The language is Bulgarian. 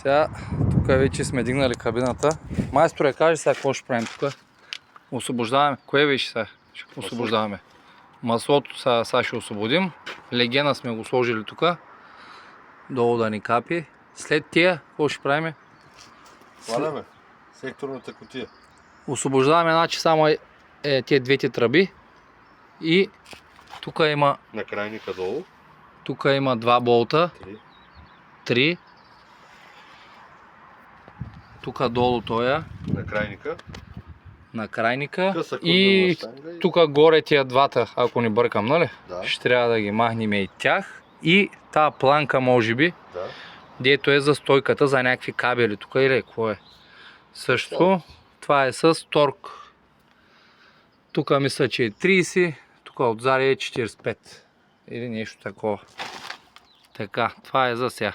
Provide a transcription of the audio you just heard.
Сега тук вече сме дигнали кабината. Майсторе, кажи сега какво ще правим тук. Освобождаваме. Кое беше сега? Ще освобождаваме. Маслото сега ще освободим. Легена сме го сложили тук. Долу да ни капи. След тия, какво ще правим? Сваляме секторната кутия. Освобождаваме значи само тия двете тръби. И тук има... На крайника долу. Тук има 2 болта. 3. Тук долу тоя. На крайника. И тук горе тия двата, ако не бъркам, нали? Да. Ще трябва да ги махнем и тях. И тази планка може би, Да. дето е за стойката за някакви кабели тук или какво е. Също, това е с торк. Тук мисля, че е 30, тук отзади е 45. Или нещо такова. Така, това е за сега.